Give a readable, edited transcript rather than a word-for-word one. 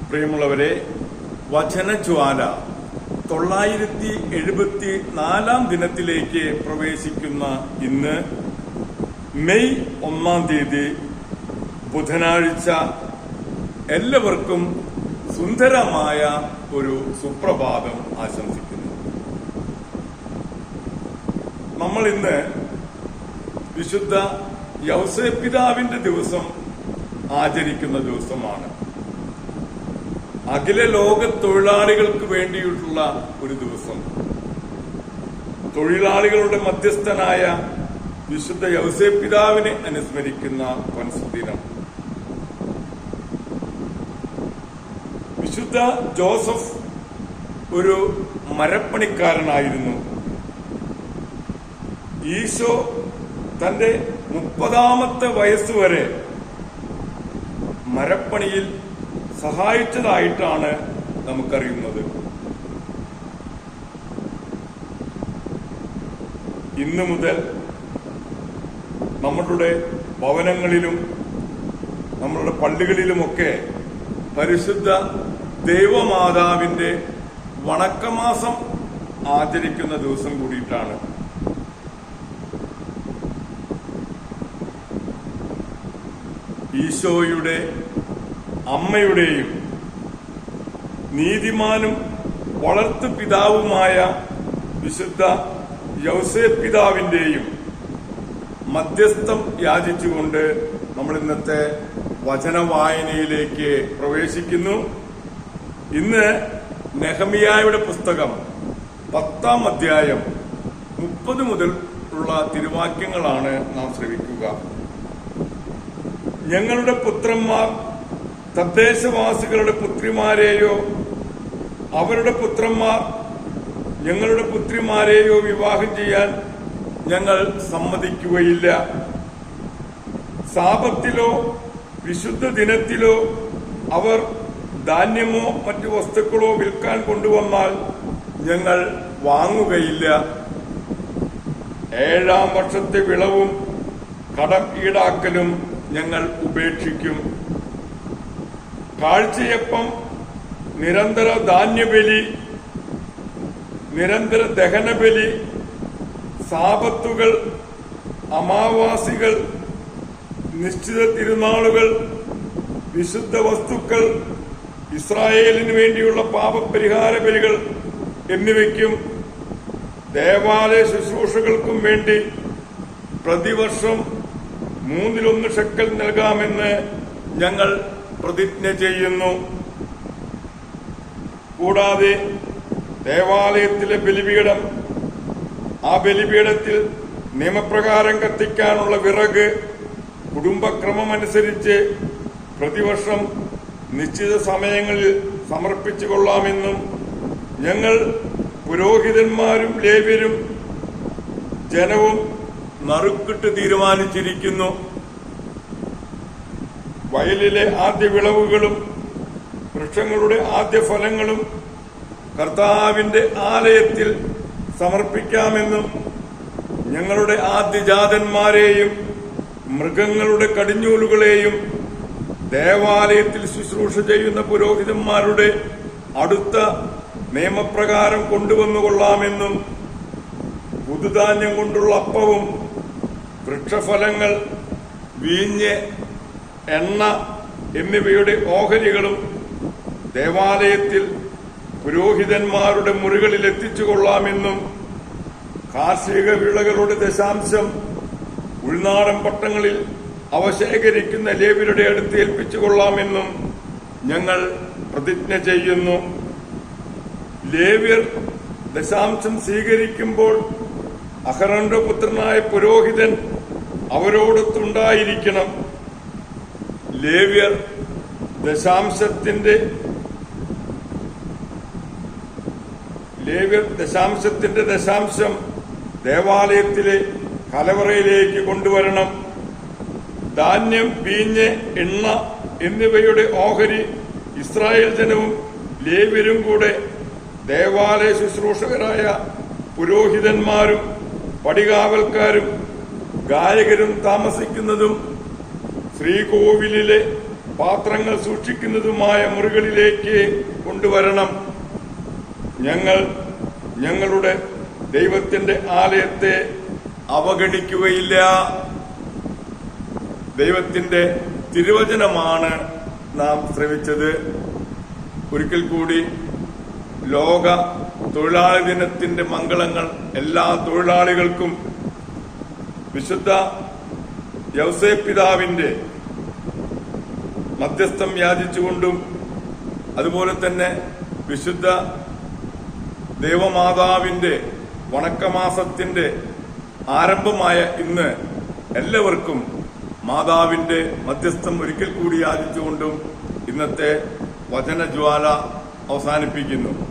പ്രിയമുള്ളവരെ, വചനജ്വാല 974 ദിനത്തിലേക്ക് പ്രവേശിക്കുന്ന ഇന്ന് മെയ് 1 ബുധനാഴ്ച എല്ലാവർക്കും സുന്ദരമായ ഒരു സുപ്രഭാതം ആശംസിക്കുന്നു. നമ്മൾ ഇന്ന് വിശുദ്ധ യൗസേപ്പിതാവിന്റെ ദിവസം ആചരിക്കുന്ന ദിവസമാണ്. അഖില ലോക തൊഴിലാളികൾക്ക് വേണ്ടിയിട്ടുള്ള ഒരു ദിവസം. തൊഴിലാളികളുടെ മധ്യസ്ഥനായ വിശുദ്ധ യൗസേപ്പിതാവിനെ അനുസ്മരിക്കുന്ന ദിനം. വിശുദ്ധ ജോസഫ് ഒരു മരപ്പണിക്കാരനായിരുന്നു. ഈശോ തന്റെ 30-ാമത്തെ വയസ്സുവരെ മരപ്പണിയിൽ സഹായിച്ചതായിട്ടാണ് നമുക്കറിയുന്നത്. ഇന്നു മുതൽ നമ്മളുടെ ഭവനങ്ങളിലും നമ്മളുടെ പള്ളികളിലുമൊക്കെ പരിശുദ്ധ ദൈവമാതാവിന്റെ വണക്കമാസം ആചരിക്കുന്ന ദിവസം കൂടിയിട്ടാണ്. ഈശോയുടെ അമ്മയുടെയും നീതിമാനും വളർത്തു പിതാവുമായ വിശുദ്ധ യൗസേപ്പിതാവിന്റെയും മധ്യസ്ഥം യാചിച്ചുകൊണ്ട് നമ്മൾ ഇന്നത്തെ വചന വായനയിലേക്ക് പ്രവേശിക്കുന്നു. ഇന്ന് നെഹമിയായുടെ പുസ്തകം 10-ാം അധ്യായം 30 മുതൽ ഉള്ള തിരുവാക്യങ്ങളാണ് നാം ശ്രവിക്കുക. ഞങ്ങളുടെ പുത്രന്മാർ തദ്ദേശവാസികളുടെ പുത്രിമാരെയോ അവരുടെ പുത്രന്മാർ ഞങ്ങളുടെ പുത്രിമാരെയോ വിവാഹം ചെയ്യാൻ ഞങ്ങൾ സമ്മതിക്കുകയില്ല. സാപത്തിലോ വിശുദ്ധ ദിനത്തിലോ അവർ ധാന്യമോ മറ്റു വസ്തുക്കളോ വിൽക്കാൻ കൊണ്ടുവന്നാൽ ഞങ്ങൾ വാങ്ങുകയില്ല. 7-ാം വർഷത്തെ വിളവും കടം ഈടാക്കലും ഞങ്ങൾ ഉപേക്ഷിക്കും. കാഴ്ചയപ്പം, നിരന്തര ധാന്യബലി, നിരന്തര ദഹനബലി, സാപത്തുകൾ, അമാവാസികൾ, നിശ്ചിത തിരുനാളുകൾ, വിശുദ്ധ വസ്തുക്കൾ, ഇസ്രായേലിന് വേണ്ടിയുള്ള പാപപരിഹാര ബലികൾ എന്നിവയ്ക്കും ദേവാലയ ശുശ്രൂഷകൾക്കും വേണ്ടി പ്രതിവർഷം 1/3 ഷെക്കൽ നൽകാമെന്ന് ഞങ്ങൾ പ്രതിജ്ഞ ചെയ്യുന്നു. കൂടാതെ ദേവാലയത്തിലെ ബലിപീഠം, ആ ബലിപീഠത്തിൽ നിയമപ്രകാരം കത്തിക്കാനുള്ള വിറക് കുടുംബക്രമമനുസരിച്ച് പ്രതിവർഷം നിശ്ചിത സമയങ്ങളിൽ സമർപ്പിച്ചു കൊള്ളാമെന്നും ഞങ്ങൾ പുരോഹിതന്മാരും ലേവ്യരും ജനവും നറുക്കിട്ട് തീരുമാനിച്ചിരിക്കുന്നു. വയലിലെ ആദ്യ വിളവുകളും വൃക്ഷങ്ങളുടെ ആദ്യ ഫലങ്ങളും കർത്താവിന്റെ ആലയത്തിൽ സമർപ്പിക്കാമെന്നും ഞങ്ങളുടെ ആദ്യജാതന്മാരെയും മൃഗങ്ങളുടെ കടിഞ്ഞൂലുകളെയും ദേവാലയത്തിൽ ശുശ്രൂഷ ചെയ്യുന്ന പുരോഹിതന്മാരുടെ അടുത്ത നിയമപ്രകാരം കൊണ്ടുവന്നുകൊള്ളാമെന്നും പുതുധാന്യം കൊണ്ടുള്ള അപ്പവും വൃക്ഷഫലങ്ങൾ, വീഞ്ഞ്, എണ്ണ എന്നിവയുടെ ഓഹരികളും ദേവാലയത്തിൽ പുരോഹിതന്മാരുടെ മുറികളിൽ എത്തിച്ചുകൊള്ളാമെന്നും കാർഷിക വിളകളുടെ ദശാംശം ഉൾനാടൻ പട്ടണങ്ങളിൽ അവ ശേഖരിക്കുന്ന ലേവ്യരുടെ അടുത്ത് ഏൽപ്പിച്ചുകൊള്ളാമെന്നും ഞങ്ങൾ പ്രതിജ്ഞ ചെയ്യുന്നു. ലേവ്യർ ദശാംശം സ്വീകരിക്കുമ്പോൾ അഹരോന്റെ പുത്രനായ പുരോഹിതൻ അവരോടൊത്തുണ്ടായിരിക്കണം. ലേവ്യർ ദശാംശത്തിന്റെ ദശാംശം ദേവാലയത്തിലെ കലവറയിലേക്ക് കൊണ്ടുവരണം. ധാന്യം, വീഞ്ഞ്, എണ്ണ എന്നിവയുടെ ഓഹരി ഇസ്രായേൽ ജനവും ലേവ്യരും കൂടെ ദേവാലയ ശുശ്രൂഷകരായ പുരോഹിതന്മാരും പടികാവൽക്കാരും ഗായകരും താമസിക്കുന്നതും ശ്രീകോവിലിലെ പാത്രങ്ങൾ സൂക്ഷിക്കുന്നതുമായ മുറികളിലേക്ക് കൊണ്ടുവരണം. ഞങ്ങൾ ഞങ്ങളുടെ ദൈവത്തിന്റെ ആലയത്തെ അവഗണിക്കുകയില്ല. ദൈവത്തിന്റെ തിരുവചനമാണ് നാം ശ്രവിച്ചത്. ഒരിക്കൽ കൂടി ലോക തൊഴിലാളി ദിനത്തിന്റെ മംഗളങ്ങൾ എല്ലാ തൊഴിലാളികൾക്കും. വിശുദ്ധ യൗസേപ്പ് പിതാവിന്റെ മധ്യസ്ഥം യാചിച്ചുകൊണ്ടും അതുപോലെ തന്നെ വിശുദ്ധ ദേവമാതാവിന്റെ വണക്കമാസത്തിന്റെ ആരംഭമായ ഇന്ന് എല്ലാവർക്കും മാതാവിന്റെ മധ്യസ്ഥം ഒരിക്കൽ കൂടി യാചിച്ചുകൊണ്ടും ഇന്നത്തെ വചനജ്വാല അവസാനിപ്പിക്കുന്നു.